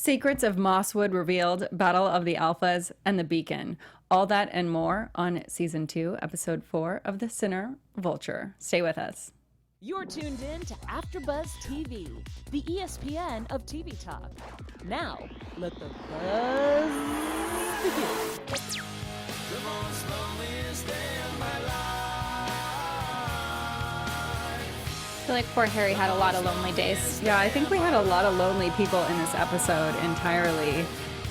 Secrets of Mosswood revealed, Battle of the Alphas, and the Beacon. All that and more on Season 2, Episode 4 of the Sinner Vulture. Stay with us. You're tuned in to AfterBuzz TV, the ESPN of TV talk. Now, let the buzz begin. The most loneliest day of my life. I feel like poor Harry had a lot of lonely days. Yeah, I think we had a lot of lonely people in this episode entirely.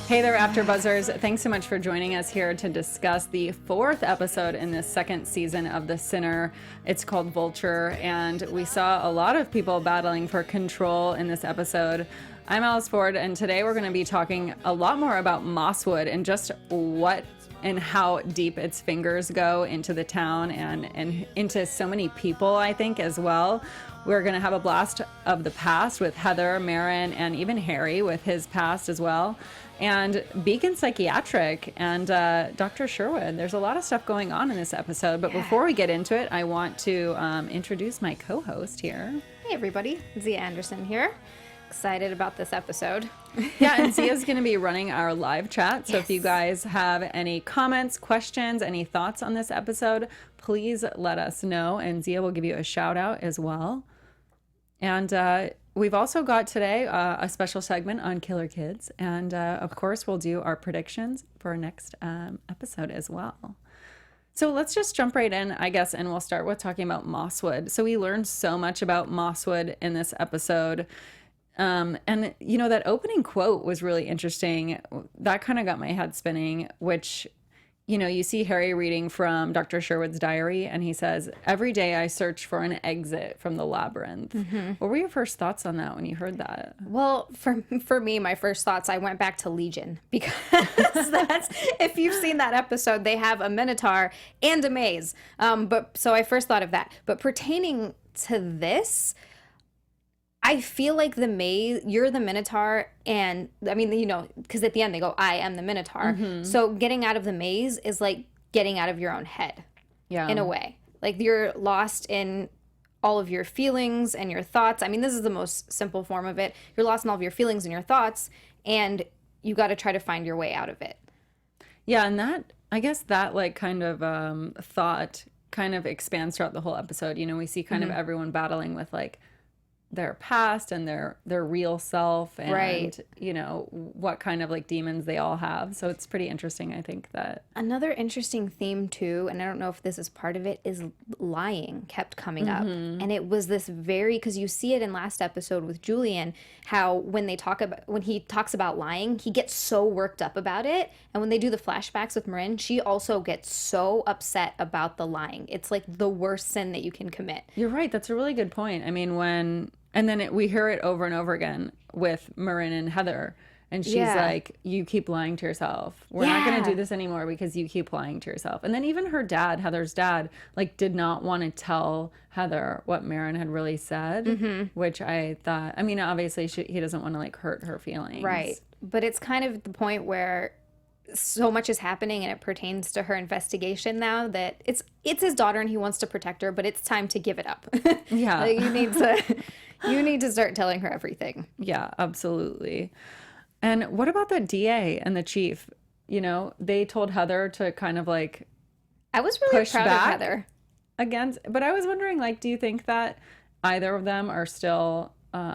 Hey there, AfterBuzzers. Thanks so much for joining us here to discuss the 4th episode in this 2nd season of The Sinner. It's called Vulture, and we saw a lot of people battling for control in this episode. I'm Alice Ford, and today we're going to be talking a lot more about Mosswood and just what and how deep its fingers go into the town and into so many people, I think, as well. We're going to have a blast of the past with Heather, Marin, and even Harry with his past as well. And Beacon Psychiatric and Dr. Sherwood. There's a lot of stuff going on in this episode. But before we get into it, I want to introduce my co-host here. Hey everybody, Zia Anderson here. Excited about this episode. Yeah, and Zia's going to be running our live chat. So Yes. if you guys have any comments, questions, any thoughts on this episode, please let us know. And Zia will give you a shout out as well. And we've also got today a special segment on Killer Kids. And of course, we'll do our predictions for our next episode as well. So let's just jump right in, I guess, and we'll start with talking about Mosswood. So we learned so much about Mosswood in this episode. And, you know, that opening quote was really interesting. That kind of got my head spinning, which, you know, you see Harry reading from Dr. Sherwood's diary, and he says, "Every day I search for an exit from the labyrinth." Mm-hmm. What were your first thoughts on that when you heard that? Well, for me, my first thoughts, I went back to Legion because that's, if you've seen that episode, they have a Minotaur and a maze. So I first thought of that. But pertaining to this, I feel like the maze, you're the Minotaur, and I mean, you know, because at the end they go, "I am the Minotaur." Mm-hmm. So getting out of the maze is like getting out of your own head, in a way. Like you're lost in all of your feelings and your thoughts. I mean, this is the most simple form of it. You're lost in all of your feelings and your thoughts, and you got to try to find your way out of it. Yeah, and that, I guess that like kind of thought kind of expands throughout the whole episode. You know, we see kind of everyone battling with like their past and their real self and Right. you know what kind of like demons they all have. So it's pretty interesting, I think. That Another interesting theme too, and I don't know if this is part of it, is lying kept coming up. And it was this very, because you see it in last episode with Julian, how when he talks about lying, he gets so worked up about it. And when they do the flashbacks with Marin, she also gets so upset about the lying. It's like the worst sin that you can commit. you're right, that's a really good point. I mean, we hear it over and over again with Marin and Heather. And she's like, "You keep lying to yourself. We're not going to do this anymore because you keep lying to yourself." And then even her dad, Heather's dad, like did not want to tell Heather what Marin had really said, which I thought, I mean, obviously he doesn't want to like hurt her feelings. Right. But it's kind of the point where so much is happening and it pertains to her investigation now that it's his daughter and he wants to protect her, but it's time to give it up. Yeah. Like you need to start telling her everything. Yeah, absolutely. And what about the DA and the chief? You know, they told Heather to kind of like I was really push proud back of Heather. against, but I was wondering, like, do you think that either of them are still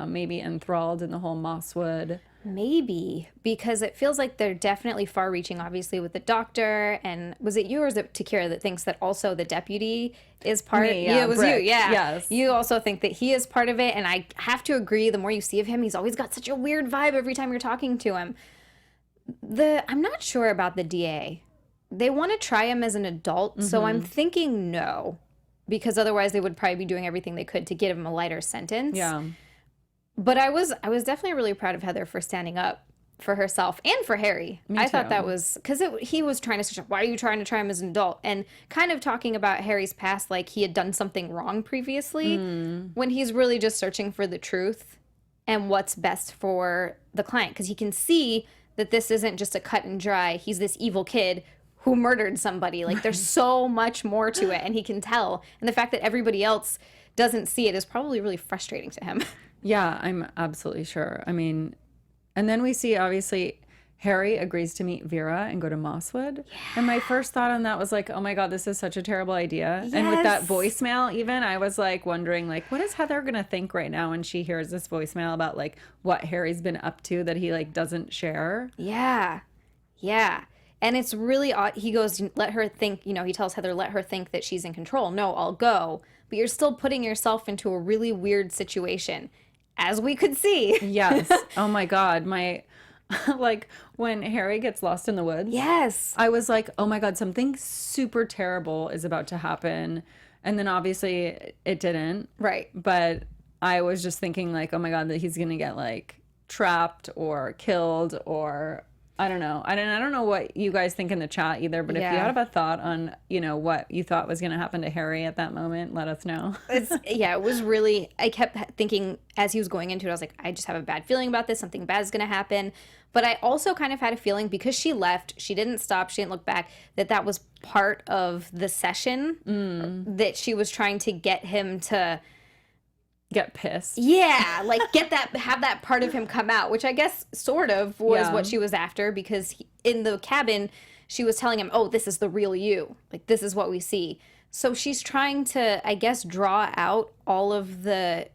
maybe enthralled in the whole Mosswood? Maybe, because it feels like they're definitely far-reaching, obviously, with the doctor. And was it you or is it Takira that thinks that also the deputy is part? Me, Yeah, it was Brick. you. Yeah, Yes. You also think that he is part of it, and I have to agree. The more you see of him, he's always got such a weird vibe every time you're talking to him. I'm not sure about the DA. They want to try him as an adult, so I'm thinking no, because otherwise they would probably be doing everything they could to get him a lighter sentence. Yeah. But I was definitely really proud of Heather for standing up for herself and for Harry. I thought that was, because he was trying to say, "Why are you trying to try him as an adult?" And kind of talking about Harry's past like he had done something wrong previously, when he's really just searching for the truth and what's best for the client. Because he can see that this isn't just a cut and dry, he's this evil kid who murdered somebody. Like there's so much more to it, and he can tell. And the fact that everybody else doesn't see it is probably really frustrating to him. Yeah, I'm absolutely sure. I mean, And then we see, obviously, Harry agrees to meet Vera and go to Mosswood. And my first thought on that was like, oh my God, this is such a terrible idea. And with that Yes. voicemail, even, I was like wondering, like, what is Heather going to think right now when she hears this voicemail about like what Harry's been up to that he like doesn't share? Yeah. Yeah. And it's really odd. He goes, let her think, he tells Heather, let her think that she's in control. No, I'll go. But you're still putting yourself into a really weird situation, as we could see. Yes. Oh my God. Like when Harry gets lost in the woods. Yes. I was like, oh my God, something super terrible is about to happen. And then obviously it didn't. Right. But I was just thinking like, oh my God, that he's going to get like trapped or killed or I don't know. I don't know what you guys think in the chat either, but if you Yeah. have a thought on, what you thought was going to happen to Harry at that moment, let us know. It was really, I kept thinking as he was going into it, I was like, I just have a bad feeling about this. Something bad is going to happen. But I also kind of had a feeling because she left, she didn't stop, she didn't look back, that was part of the session that she was trying to get him to Get pissed. yeah, like have that part of him come out, which I guess sort of was Yeah. what she was after because in the cabin, she was telling him, oh, this is the real you. Like, this is what we see. So she's trying to, I guess, draw out all of the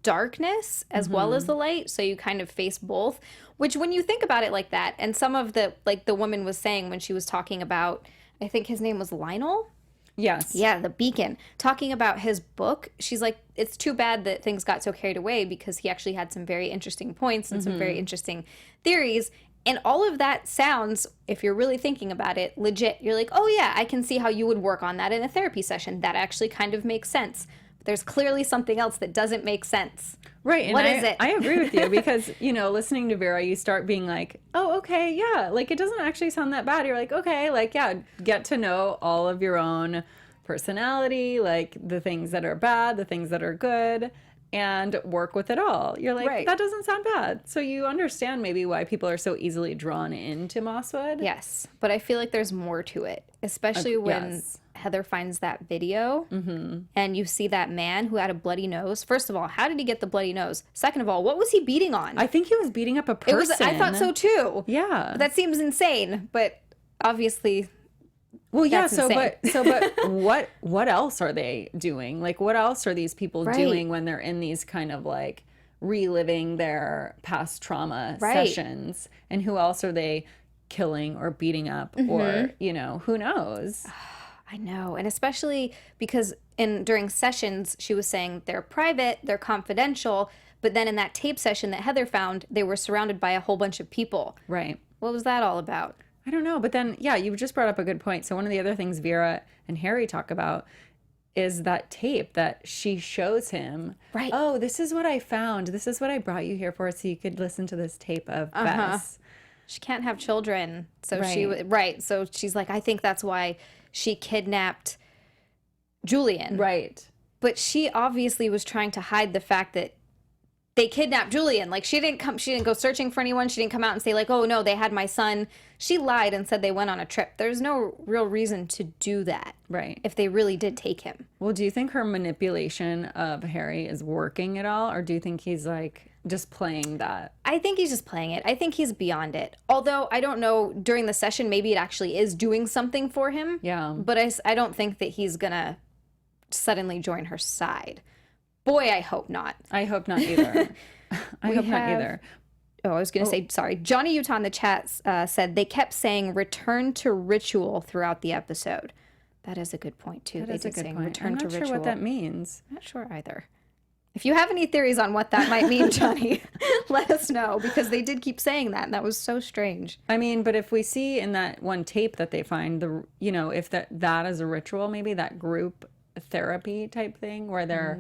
darkness as well as the light. So you kind of face both, which when you think about it like that, and some of the, like the woman was saying when she was talking about, I think his name was Lionel. Yes. Yeah, the Beacon. Talking about his book, she's like, it's too bad that things got so carried away because he actually had some very interesting points and some very interesting theories. And all of that sounds, if you're really thinking about it, legit. You're like, oh yeah, I can see how you would work on that in a therapy session. That actually kind of makes sense. But there's clearly something else that doesn't make sense. Right. And What is it? I agree with you because, listening to Vera, you start being like, oh, okay, yeah. Like, it doesn't actually sound that bad. You're like, okay, like, yeah, get to know all of your own personality, like the things that are bad, the things that are good, and work with it all. You're like, Right. that doesn't sound bad. So you understand maybe why people are so easily drawn into Mosswood. Yes, but I feel like there's more to it, especially when yes. Heather finds that video and you see that man who had a bloody nose. First of all, how did he get the bloody nose? Second of all, what was he beating on? I think he was beating up a person. It was. I thought so too. Yeah. That seems insane, but obviously, Well, yeah. That's So, insane. but what else are they doing? Like, what else are these people Right. doing when they're in these kind of like reliving their past trauma Right. sessions? And who else are they killing or beating up or who knows? I know, and especially because during sessions, she was saying they're private, they're confidential, but then in that tape session that Heather found, they were surrounded by a whole bunch of people. Right. What was that all about? I don't know. But then, yeah, you just brought up a good point. So one of the other things Vera and Harry talk about is that tape that she shows him. Right. Oh, this is what I found. This is what I brought you here for so you could listen to this tape of Bess. She can't have children, so Right. So she's like, I think that's why she kidnapped Julian. Right. But she obviously was trying to hide the fact that they kidnapped Julian. Like, she didn't go searching for anyone. She didn't come out and say like, oh no, they had my son. She lied and said they went on a trip. There's no real reason to do that. Right. If they really did take him. Well, do you think her manipulation of Harry is working at all? Or do you think he's like just playing that? I think he's just playing it. I think he's beyond it. Although I don't know, during the session, maybe it actually is doing something for him. Yeah. But I don't think that he's gonna suddenly join her side. Boy, I hope not. I hope not either. I hope not have- either. Oh, I was going to say, sorry. Johnny Utah in the chat said they kept saying return to ritual throughout the episode. That is a good point, too. That They is a did good say point. return I'm to not sure ritual. what that means. I'm not sure either. If you have any theories on what that might mean, Johnny, let us know, because they did keep saying that, and that was so strange. I mean, but if we see in that one tape that they find if that is a ritual, maybe that group therapy type thing where they're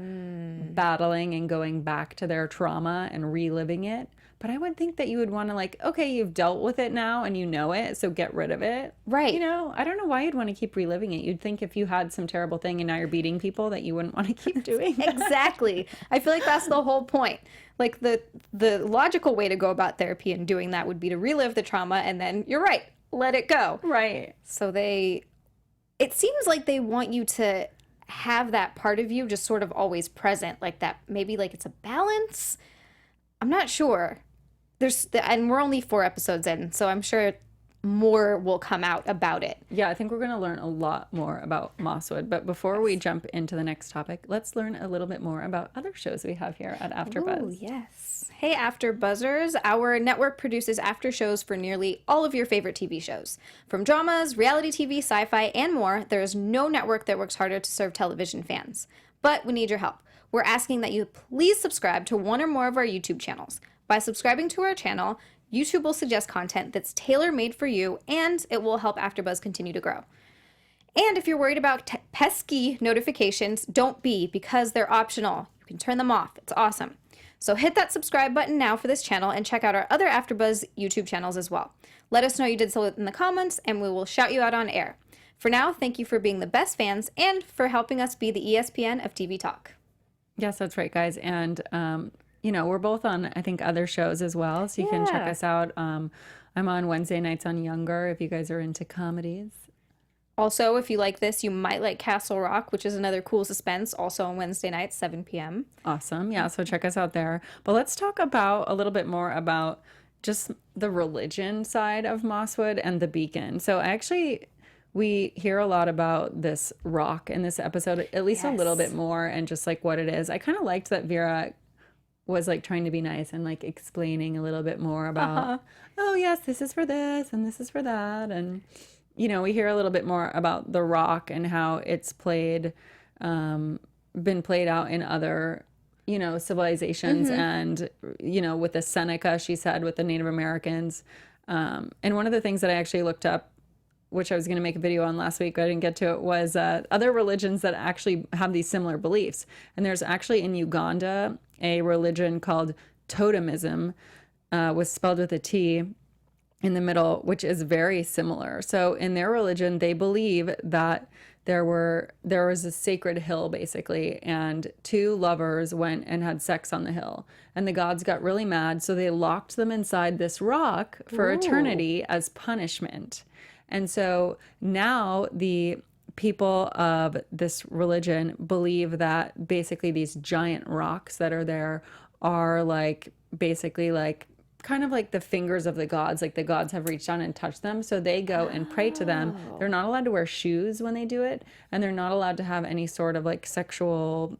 battling and going back to their trauma and reliving it. But I would think that you would want to like, okay, you've dealt with it now and you know it, so get rid of it. Right. I don't know why you'd want to keep reliving it. You'd think if you had some terrible thing and now you're beating people that you wouldn't want to keep doing that. Exactly. I feel like that's the whole point. Like the logical way to go about therapy and doing that would be to relive the trauma and then, you're right, let it go. Right. So it seems like they want you to have that part of you just sort of always present, like that, maybe like it's a balance. I'm not sure. and we're only 4 episodes in, so I'm sure more will come out about it. Yeah, I think we're going to learn a lot more about Mosswood. But before we jump into the next topic, let's learn a little bit more about other shows we have here at AfterBuzz. Oh, yes. Hey, AfterBuzzers. Our network produces after shows for nearly all of your favorite TV shows. From dramas, reality TV, sci-fi, and more, there is no network that works harder to serve television fans. But we need your help. We're asking that you please subscribe to one or more of our YouTube channels. By subscribing to our channel, YouTube will suggest content that's tailor-made for you, and it will help AfterBuzz continue to grow. And if you're worried about pesky notifications, don't be, because they're optional. You can turn them off. It's awesome. So hit that subscribe button now for this channel and check out our other AfterBuzz YouTube channels as well. Let us know you did so in the comments, and we will shout you out on air. For now, thank you for being the best fans and for helping us be the ESPN of TV talk. Yes, that's right, guys. And, we're both on, I think, other shows as well. So you can check us out. I'm on Wednesday nights on Younger if you guys are into comedies. Also, if you like this, you might like Castle Rock, which is another cool suspense, also on Wednesday nights, 7 p.m. Awesome. Yeah, so check us out there. But let's talk about a little bit more about just the religion side of Mosswood and the beacon. So we hear a lot about this rock in this episode, at least a little bit more, and just like what it is. I kind of liked that Vera was like trying to be nice and like explaining a little bit more about, oh yes, this is for this and this is for that. And, we hear a little bit more about the rock and how it's been played out in other, civilizations and, with the Seneca, she said, with the Native Americans. And one of the things that I actually looked up, which I was going to make a video on last week, but I didn't get to it, was other religions that actually have these similar beliefs. And there's actually in Uganda a religion called totemism, was spelled with a T in the middle, which is very similar. So in their religion, they believe that there was a sacred hill, basically, and 2 lovers went and had sex on the hill. And the gods got really mad, so they locked them inside this rock for eternity as punishment. And so now the people of this religion believe that basically these giant rocks that are there are like basically like kind of like the fingers of the gods, like the gods have reached down and touched them. So they go and pray to them. They're not allowed to wear shoes when they do it. And they're not allowed to have any sort of like sexual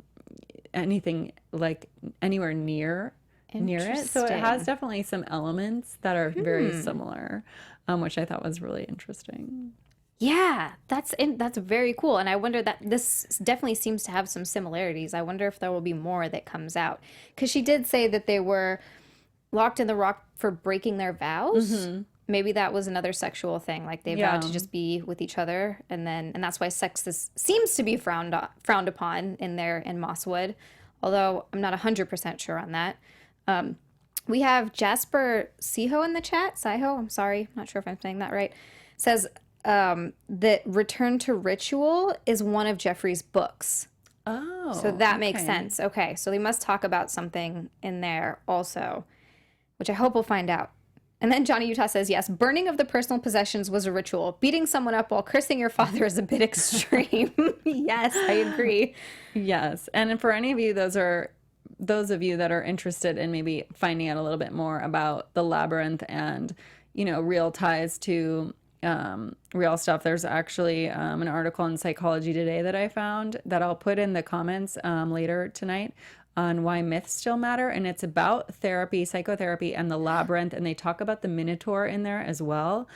anything like anywhere near it. So it has definitely some elements that are very similar, which I thought was really interesting. Yeah, that's very cool. And I wonder that this definitely seems to have some similarities. I wonder if there will be more that comes out. Because she did say that they were locked in the rock for breaking their vows. Maybe that was another sexual thing. Like they vowed to just be with each other. And that's why sex seems to be frowned upon in Mosswood. Although I'm not 100% sure on that. We have Jasper Siho in the chat. Siho, I'm sorry. I'm not sure if I'm saying that right. Says that Return to Ritual is one of Jeffrey's books. Oh. So that makes sense. Okay, so they must talk about something in there also, which I hope we'll find out. And then Johnny Utah says, yes, burning of the personal possessions was a ritual. Beating someone up while cursing your father is a bit extreme. Yes, I agree. Yes. And for any of you, those of you that are interested in maybe finding out a little bit more about the labyrinth and, real ties to real stuff, there's actually an article in Psychology Today that I found that I'll put in the comments later tonight on why myths still matter. And it's about therapy, psychotherapy, and the labyrinth. And they talk about the Minotaur in there as well.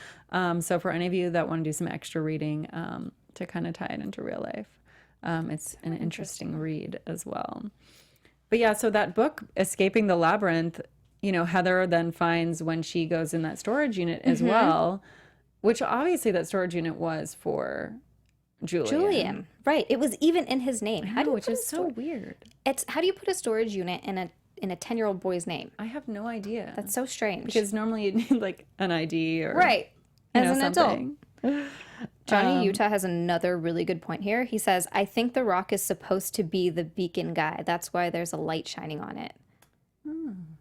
So for any of you that want to do some extra reading to kind of tie it into real life, it's an interesting read as well. But yeah, so that book, Escaping the Labyrinth, Heather then finds when she goes in that storage unit as well, which obviously that storage unit was for Julian. Right. It was even in his name. Which is so weird. How do you put a storage unit in a 10-year-old boy's name? I have no idea. That's so strange. Because normally you need like an ID or as an something. adult. Johnny Utah has another really good point here. He says, I think the rock is supposed to be the beacon guy. That's why there's a light shining on it.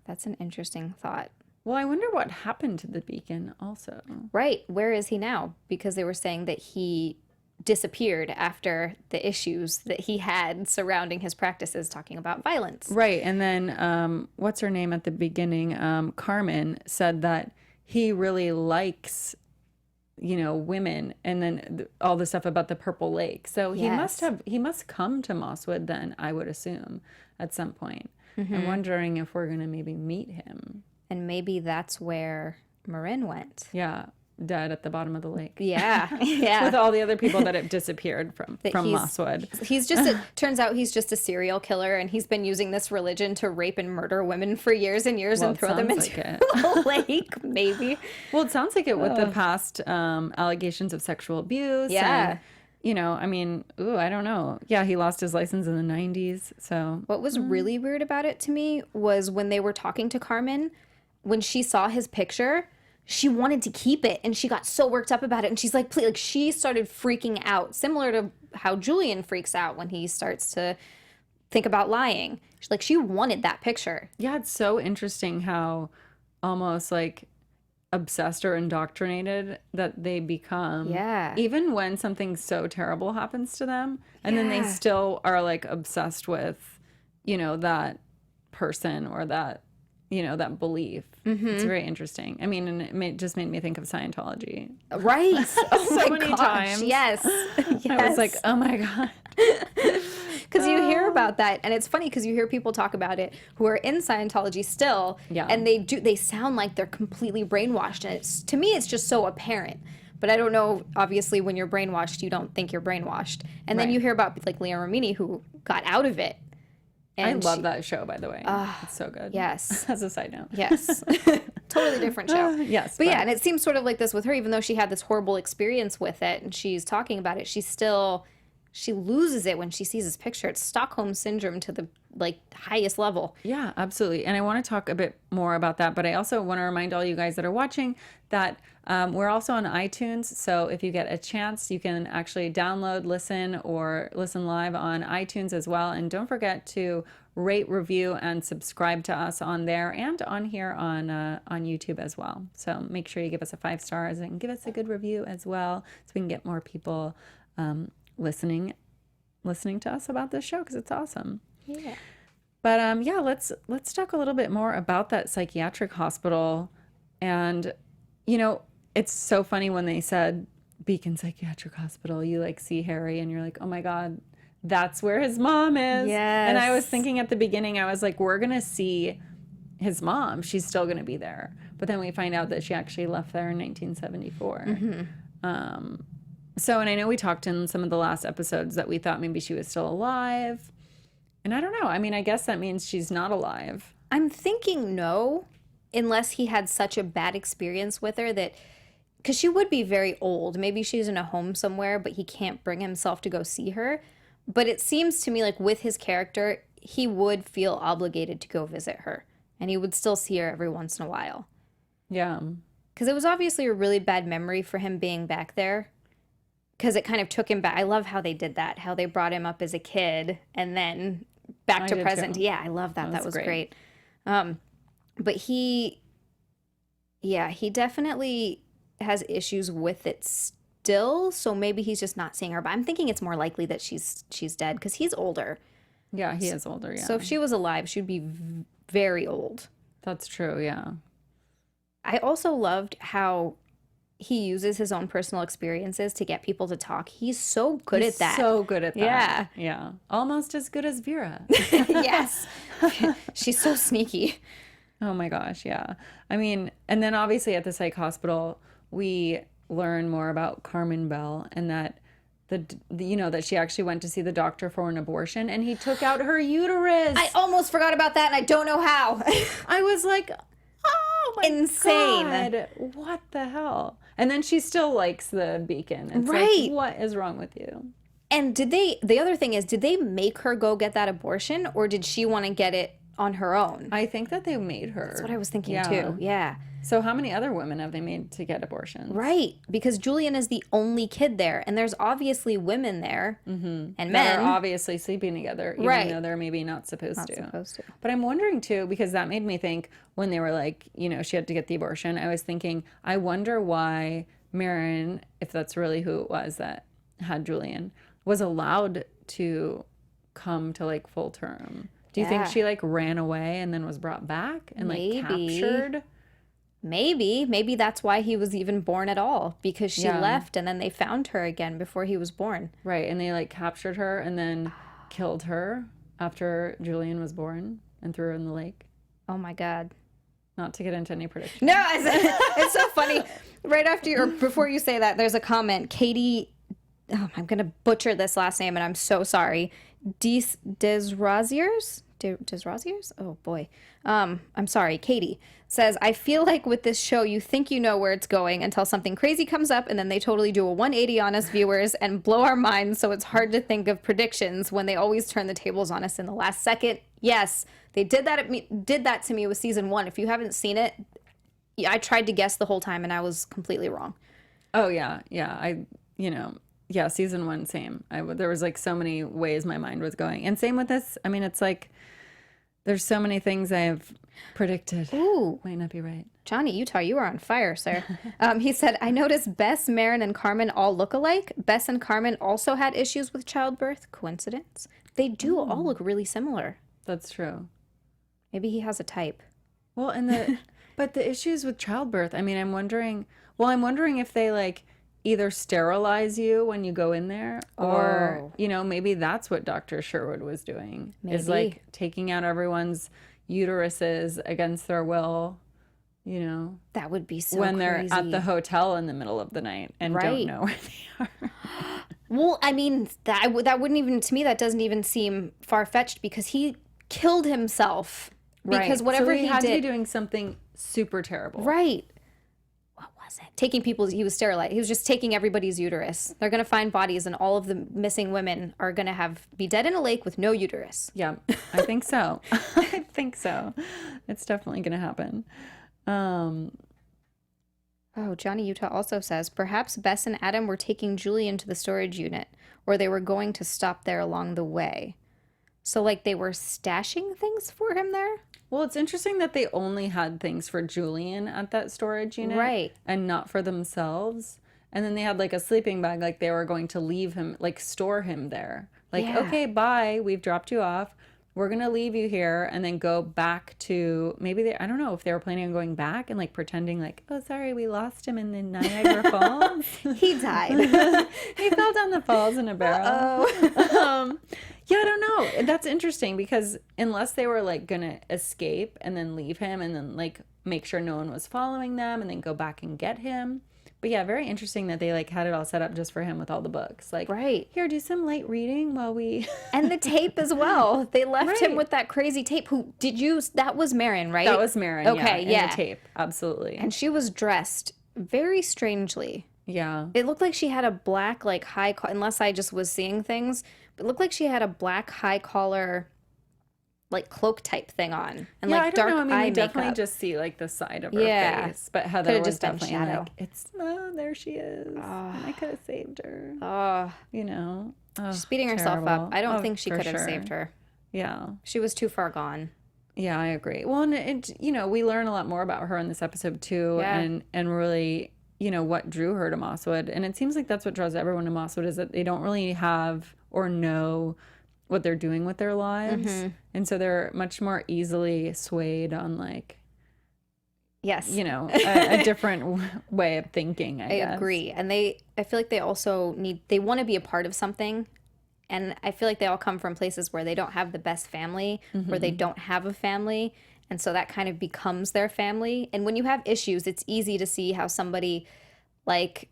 That's an interesting thought. Well, I wonder what happened to the beacon also. Right. Where is he now? Because they were saying that he disappeared after the issues that he had surrounding his practices, talking about violence. Right. And then what's her name at the beginning? Carmen said that he really likes, women, and then all the stuff about the Purple Lake. So he must come to Mosswood then, I would assume, at some point. I'm wondering if we're going to maybe meet him. And maybe that's where Marin went. Yeah. Dead at the bottom of the lake. Yeah. Yeah. With all the other people that have disappeared from Mosswood. Turns out he's just a serial killer, and he's been using this religion to rape and murder women for years and years and throw them into a lake, maybe. Well, it sounds like it with the past allegations of sexual abuse. Yeah. And, I don't know. Yeah, he lost his license in the 90s, so. What was really weird about it to me was when they were talking to Carmen, when she saw his picture, she wanted to keep it, and she got so worked up about it, and she's like, please, she started freaking out, similar to how Julian freaks out when he starts to think about lying. She wanted that picture. Yeah, it's so interesting how almost obsessed or indoctrinated that they become. Yeah. Even when something so terrible happens to them, and then they still are obsessed with, that person or that, that belief. It's very interesting. I mean, and it just made me think of Scientology. Right. Oh so my many gosh. times. Yes. I was like, oh my God. Because you hear about that, and it's funny because you hear people talk about it who are in Scientology still, and they sound like they're completely brainwashed, and to me it's just so apparent. But I don't know, obviously when you're brainwashed, you don't think you're brainwashed. And then you hear about Leah Remini, who got out of it. And I love that show, by the way. It's so good. Yes. As a side note. Yes. Totally different show. Yes. But yeah, and it seems sort of like this with her, even though she had this horrible experience with it and she's talking about it, she loses it when she sees his picture. It's Stockholm Syndrome to the highest level. Yeah, absolutely. And I want to talk a bit more about that, but I also want to remind all you guys that are watching that we're also on iTunes. So if you get a chance, you can actually download, listen, or listen live on iTunes as well. And don't forget to rate, review, and subscribe to us on there and on here on YouTube as well. So make sure you give us a 5 stars and give us a good review as well, so we can get more people listening to us about this show, because it's awesome. Yeah. But let's talk a little bit more about that psychiatric hospital. And it's so funny when they said Beacon Psychiatric Hospital, you see Harry and you're like, oh my God, that's where his mom is. Yes. And I was thinking at the beginning, I was like, we're gonna see his mom, she's still gonna be there. But then we find out that she actually left there in 1974. So, and I know we talked in some of the last episodes that we thought maybe she was still alive. And I don't know. I mean, I guess that means she's not alive. I'm thinking no, unless he had such a bad experience with her that, because she would be very old. Maybe she's in a home somewhere, but he can't bring himself to go see her. But it seems to me with his character, he would feel obligated to go visit her. And he would still see her every once in a while. Yeah. Because it was obviously a really bad memory for him being back there. Because it kind of took him back. I love how they did that, how they brought him up as a kid and then back to present. Too. Yeah, I love that. That was great. But he definitely has issues with it still. So maybe he's just not seeing her. But I'm thinking it's more likely that she's dead because he's older. Yeah, he is older, yeah. So if she was alive, she'd be very old. That's true, yeah. I also loved how he uses his own personal experiences to get people to talk. He's so good at that. So good at that. Yeah. Yeah. Almost as good as Vera. Yes. She's so sneaky. Oh my gosh, yeah. I mean, and then obviously at the psych hospital, we learn more about Carmen Bell and that that she actually went to see the doctor for an abortion and he took out her uterus. I almost forgot about that and I don't know how. I was like, oh my insane. God, what the hell? And then she still likes the Beacon. It's right. What is wrong with you? And the other thing is, did they make her go get that abortion or did she want to get it on her own? I think that they made her. That's what I was thinking too. Yeah. So how many other women have they made to get abortions? Right. Because Julian is the only kid there. And there's obviously women there and men. That are obviously sleeping together, even though they're maybe not supposed to. But I'm wondering too, because that made me think when they were like, she had to get the abortion, I was thinking, I wonder why Marin, if that's really who it was that had Julian, was allowed to come to like full term. Do you think Yeah. she like ran away and then was brought back and like Maybe. captured? Maybe that's why he was even born at all, because she Yeah. left and then they found her again before he was born. Right, and they like captured her and then killed her after Julian was born and threw her in the lake. Oh my God. Not to get into any predictions. No, it's so funny. Right after or before you say that, there's a comment. Katie, I'm gonna butcher this last name, and I'm so sorry. Desrosiers? Desrosiers? Oh boy. I'm sorry. Katie says, I feel like with this show, you think you know where it's going until something crazy comes up, and then they totally do a 180 on us viewers and blow our minds. So it's hard to think of predictions when they always turn the tables on us in the last second. Yes, they did that to me with season 1. If you haven't seen it, I tried to guess the whole time and I was completely wrong. Oh yeah. Yeah, season 1, same. There was like so many ways my mind was going. And same with this. I mean, it's like there's so many things I've predicted. Ooh. Might not be right. Johnny Utah, you are on fire, sir. He said, I noticed Bess, Marin, and Carmen all look alike. Bess and Carmen also had issues with childbirth. Coincidence? They do all look really similar. That's true. Maybe he has a type. Well, but the issues with childbirth, I mean, I'm wondering if they like either sterilize you when you go in there or, maybe that's what Dr. Sherwood was doing. Is Maybe. like taking out everyone's uteruses against their will, That would be so when crazy. they're at the hotel in the middle of the night and don't Right. know where they are. Well, I mean, that wouldn't even, to me, that doesn't even seem far-fetched because he killed himself. Because whatever so he had did. to be doing something super terrible. Right. What was it? He was sterilized. He was just taking everybody's uterus. They're going to find bodies and all of the missing women are going to be dead in a lake with no uterus. Yeah, I think so. I think so. It's definitely going to happen. Oh, Johnny Utah also says, perhaps Bess and Adam were taking Julian to the storage unit, or they were going to stop there along the way. So, like, they were stashing things for him there? Well, it's interesting that they only had things for Julian at that storage unit. Right. And not for themselves. And then they had like a sleeping bag, like they were going to leave him, like store him there. Like, Yeah. okay, bye. We've dropped you off. We're going to leave you here and then go back to I don't know if they were planning on going back and like pretending like, oh, sorry, we lost him in the Niagara Falls. He died. He fell down the falls in a barrel. Yeah, I don't know. That's interesting because unless they were like going to escape and then leave him and then like make sure no one was following them and then go back and get him. But yeah, very interesting that they like had it all set up just for him with all the books. Like, Right. Here, do some light reading while we. And the tape as well. They left him Right. with that crazy tape. That was Marin, right? That was Marin. Okay, in yeah. the tape. Absolutely. And she was dressed very strangely. Yeah. It looked like she had a black, like, unless I just was seeing things, but it looked like she had a black high collar, like, cloak type thing on. And, Yeah, like, I dark don't know. I mean, eye we definitely makeup. just see like the side of her Yeah. face. But Heather Could've was just been definitely shadow. like, there she is. I could have saved her. Oh, She's she's beating herself up. I don't think she could have sure. saved her. Yeah. She was too far gone. Yeah, I agree. Well, and we learn a lot more about her in this episode too, Yeah. and really, what drew her to Mosswood. And it seems like that's what draws everyone to Mosswood is that they don't really have or know what they're doing with their lives, and so they're much more easily swayed on like, Yes. a different way of thinking. I guess. agree. And I feel like they also they want to be a part of something. And I feel like they all come from places where they don't have the best family, where they don't have a family. And so that kind of becomes their family. And when you have issues, it's easy to see how somebody like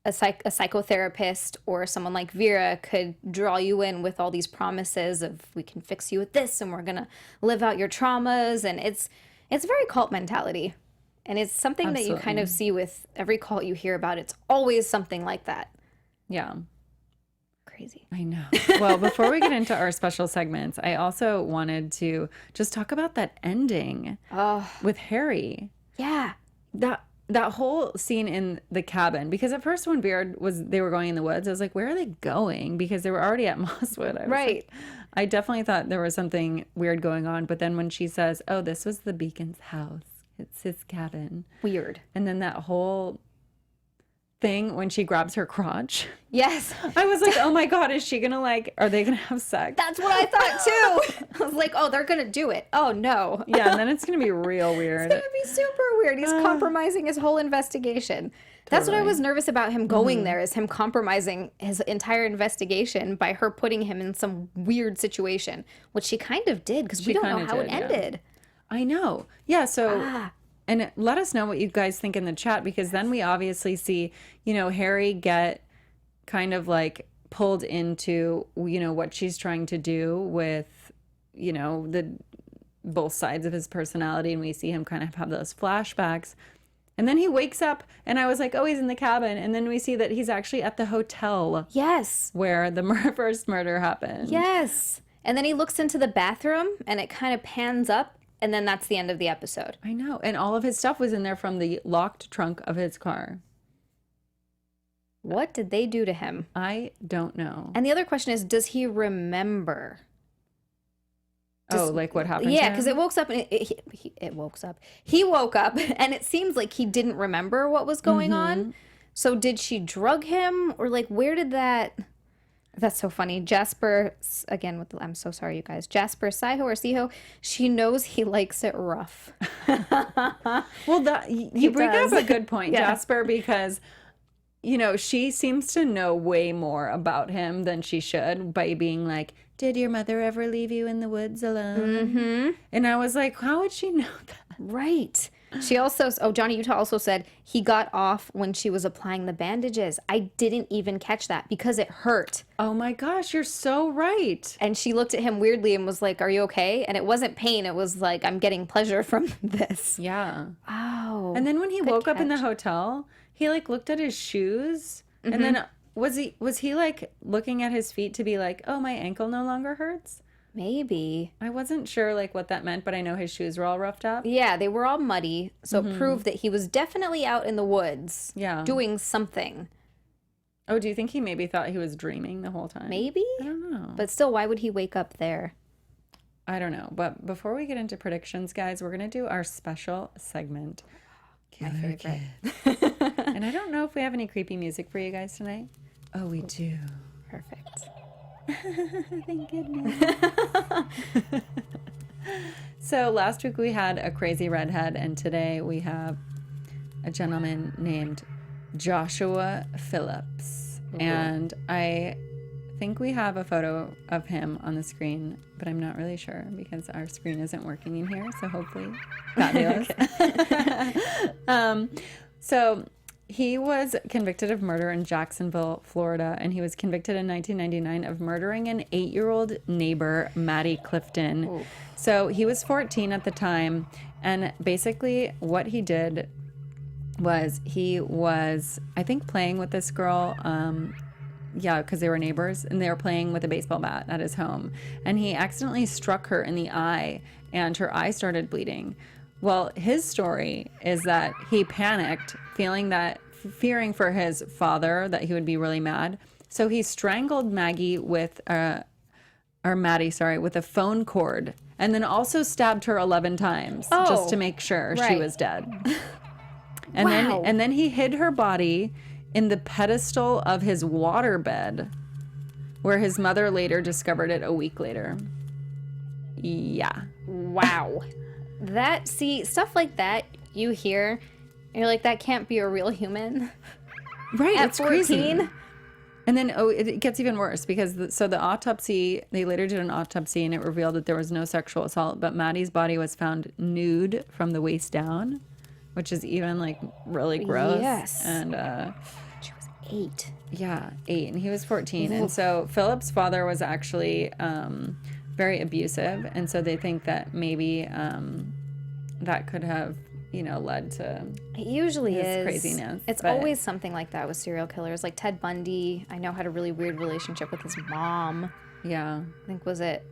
a psychotherapist or someone like Vera could draw you in with all these promises of we can fix you with this and we're going to live out your traumas. And it's very cult mentality. And it's something that you kind of see with every cult you hear about. It's always something like that. Yeah. Crazy. I know. Well, before we get into our special segments, I also wanted to just talk about that ending with Harry. Yeah. That whole scene in the cabin, because at first when they were going in the woods, I was like, where are they going? Because they were already at Mosswood. I was Right. like, I definitely thought there was something weird going on. But then when she says, oh, this was the Beacon's house, it's his cabin. Weird. And then that whole thing when she grabs her crotch. Yes. I was like, oh my God, is she gonna are they gonna have sex? That's what I thought too. I was like, oh, they're going to do it. Oh no. Yeah, and then it's gonna be real weird. It's going to be super weird. He's compromising his whole investigation. That's what I was nervous about him going there, is him compromising his entire investigation by her putting him in some weird situation, which she kind of did, because we don't know how it ended. I know. Yeah, so and let us know what you guys think in the chat, because then we obviously see, Harry get kind of like pulled into, what she's trying to do with, the both sides of his personality, and we see him kind of have those flashbacks. And then he wakes up, and I was like, oh, he's in the cabin. And then we see that he's actually at the hotel. Yes. Where the first murder happened. Yes. And then he looks into the bathroom, and it kind of pans up, and then that's the end of the episode. I know. And all of his stuff was in there from the locked trunk of his car. What did they do to him? I don't know. And the other question is, does he remember? Like what happened? Yeah, because it woke up and He woke up and it seems like he didn't remember what was going on. So did she drug him, or like where did that? That's so funny. Jasper, again I'm so sorry, you guys. Jasper Siho, she knows he likes it rough. Well, you bring up a good point, Yeah. Jasper, because she seems to know way more about him than she should by being like, did your mother ever leave you in the woods alone? And I was like, how would she know that? Right. She also, Johnny Utah also said he got off when she was applying the bandages. I didn't even catch that because it hurt. Oh my gosh, you're so right. And she looked at him weirdly and was like, are you okay? And it wasn't pain. It was like, I'm getting pleasure from this. Yeah. Oh. And then when he woke up in the hotel, he like looked at his shoes and then was he like looking at his feet to be like, oh, my ankle no longer hurts? Maybe. I wasn't sure like what that meant, but I know his shoes were all roughed up. Yeah, they were all muddy. So it proved that he was definitely out in the woods. Yeah. Doing something. Oh, do you think he maybe thought he was dreaming the whole time? Maybe? I don't know. But still, why would he wake up there? I don't know. But before we get into predictions, guys, we're going to do our special segment. My favorite. And I don't know if we have any creepy music for you guys tonight. Oh, we do. Perfect. Thank goodness. So last week we had a crazy redhead, and today we have a gentleman named Joshua Phillips. And I think we have a photo of him on the screen, but I'm not really sure because our screen isn't working in here. So hopefully, fabulous. So he was convicted of murder in Jacksonville, Florida, and he was convicted in 1999 of murdering an 8-year-old neighbor, Maddie Clifton. Ooh. So he was 14 at the time, and basically what he did was he was, I think, playing with this girl, because they were neighbors, and they were playing with a baseball bat at his home, and he accidentally struck her in the eye, and her eye started bleeding. Well, his story is that he panicked, fearing for his father, that he would be really mad. So he strangled Maddie with a phone cord, and then also stabbed her 11 times just to make sure she was dead. And then he hid her body in the pedestal of his waterbed, where his mother later discovered it a week later. Yeah. Wow. Stuff like that you hear, and you're like, that can't be a real human. Right, At it's 14? crazy. And then, it gets even worse because the autopsy, they later did an autopsy and it revealed that there was no sexual assault, but Maddie's body was found nude from the waist down, which is even like really gross. Yes. And She was 8. Yeah, 8, and he was 14. And so Philip's father was actually very abusive, and so they think that maybe that could have, led to it usually is craziness. It's always something like that with serial killers, like Ted Bundy. I know had a really weird relationship with his mom. Yeah, I think, was it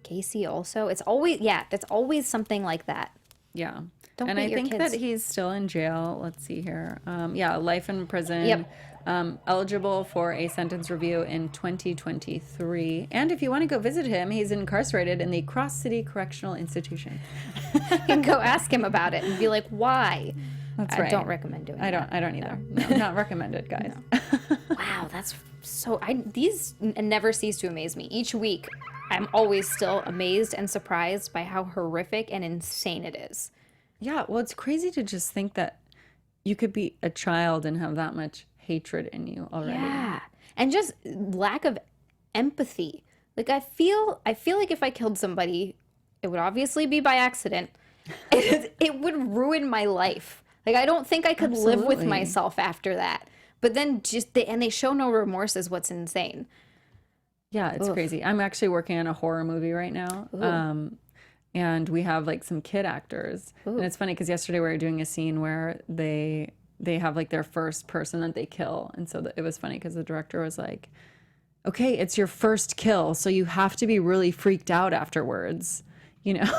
Casey also? It's always something like that. Yeah. Don't and beat I your think kids. that he's still in jail. Let's see here. Life in prison. Yep. Eligible for a sentence review in 2023. And if you want to go visit him, he's incarcerated in the Cross City Correctional Institution. You can go ask him about it and be like, why? That's I right. don't recommend doing that. I don't either. No, not recommended, guys. Wow, that's so. These never cease to amaze me. Each week, I'm always still amazed and surprised by how horrific and insane it is. Yeah, well, it's crazy to just think that you could be a child and have that much hatred in you already. Yeah, and just lack of empathy. Like I feel like if I killed somebody, it would obviously be by accident. It would ruin my life. Like I don't think I could live with Absolutely. myself after that. But then they show no remorse is what's insane. Yeah, it's crazy. I'm actually working on a horror movie right now. And we have like some kid actors. And it's funny because yesterday we were doing a scene where they have like their first person that they kill. And so it was funny because the director was like, okay, it's your first kill, so you have to be really freaked out afterwards. You know,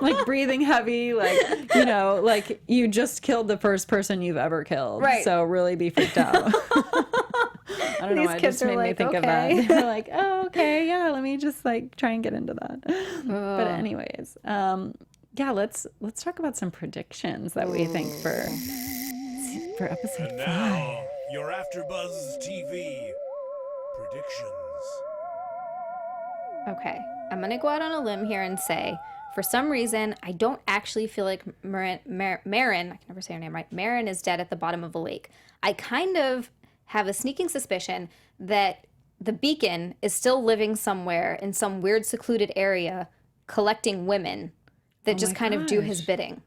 like breathing heavy, like, you know, like you just killed the first person you've ever killed. Right. So really be freaked out. I don't know. These It kids just made are me like, think of okay. that. They're like, oh, okay. Yeah. Let me just like try and get into that. But anyways, yeah, let's talk about some predictions that we think for episode 5. Now, your AfterBuzz TV predictions. Okay, I'm gonna go out on a limb here and say, for some reason, I don't actually feel like Marin, I can never say her name right, Marin is dead at the bottom of a lake. I kind of have a sneaking suspicion that the Beacon is still living somewhere in some weird secluded area collecting women that just kind of do his bidding.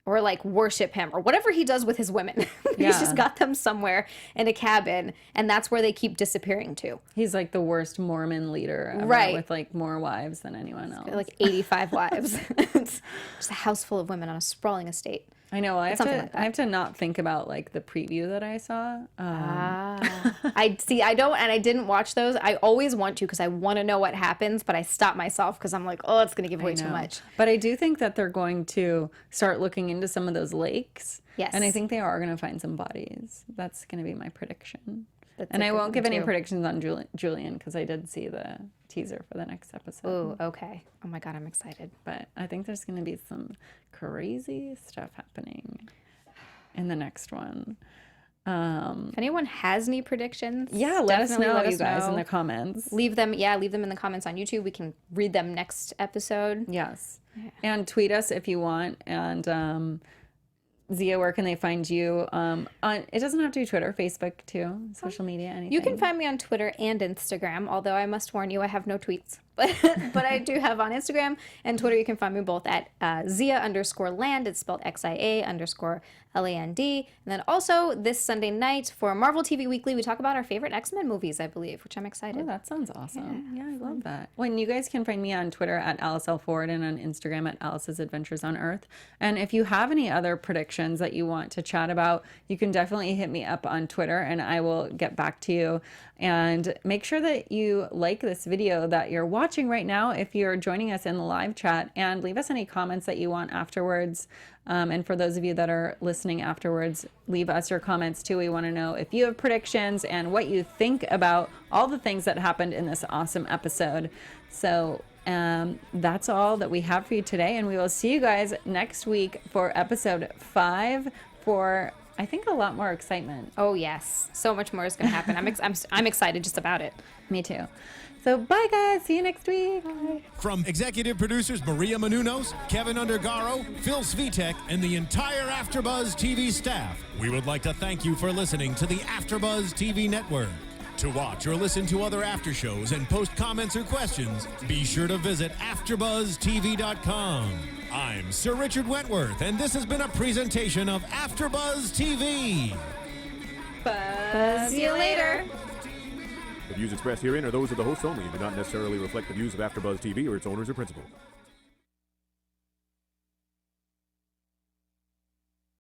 Or like worship him or whatever he does with his women. He's just got them somewhere in a cabin and that's where they keep disappearing to. He's like the worst Mormon leader ever, Right. with like more wives than anyone else. Like 85 wives. It's just a house full of women on a sprawling estate. I know. I something like that. have to not think about like the preview that I saw. I don't, and I didn't watch those. I always want to because I want to know what happens, but I stop myself because I'm like, oh, it's going to give away too much. But I do think that they're going to start looking into some of those lakes. Yes. And I think they are going to find some bodies. That's going to be my prediction. That's And a I good won't one, give any too. predictions on Julian because I did see the teaser for the next episode. Ooh, okay. Oh my God, I'm excited. But I think there's going to be some crazy stuff happening in the next one. If anyone has any predictions, Yeah, let us definitely know, you guys, in know. the comments. Leave them in the comments on YouTube. We can read them next episode. Yes. And tweet us if you want. And Zia, where can they find you? It doesn't have to be Twitter, Facebook too, social media, anything. You can find me on Twitter and Instagram, although I must warn you, I have no tweets. But I do have on Instagram and Twitter. You can find me both at Zia_land. It's spelled XIA_LAND. And then also this Sunday night for Marvel TV Weekly, we talk about our favorite X-Men movies, I believe, which I'm excited. Oh, that sounds awesome. Yeah, I love that. Well, and you guys can find me on Twitter at Alice L. Ford and on Instagram at Alice's Adventures on Earth. And if you have any other predictions that you want to chat about, you can definitely hit me up on Twitter and I will get back to you. And make sure that you like this video that you're watching right now if you're joining us in the live chat, and leave us any comments that you want afterwards. And for those of you that are listening afterwards, leave us your comments too. We want to know if you have predictions and what you think about all the things that happened in this awesome episode. So that's all that we have for you today. And we will see you guys next week for episode 5 for, I think, a lot more excitement. Oh, yes. So much more is going to happen. I'm excited just about it. Me too. So bye, guys. See you next week. Bye. From executive producers Maria Menounos, Kevin Undergaro, Phil Svitek, and the entire AfterBuzz TV staff, we would like to thank you for listening to the AfterBuzz TV network. To watch or listen to other after shows and post comments or questions, be sure to visit AfterBuzzTV.com. I'm Sir Richard Wentworth, and this has been a presentation of AfterBuzz TV. See you later. The views expressed herein are those of the hosts only and do not necessarily reflect the views of AfterBuzz TV or its owners or principals.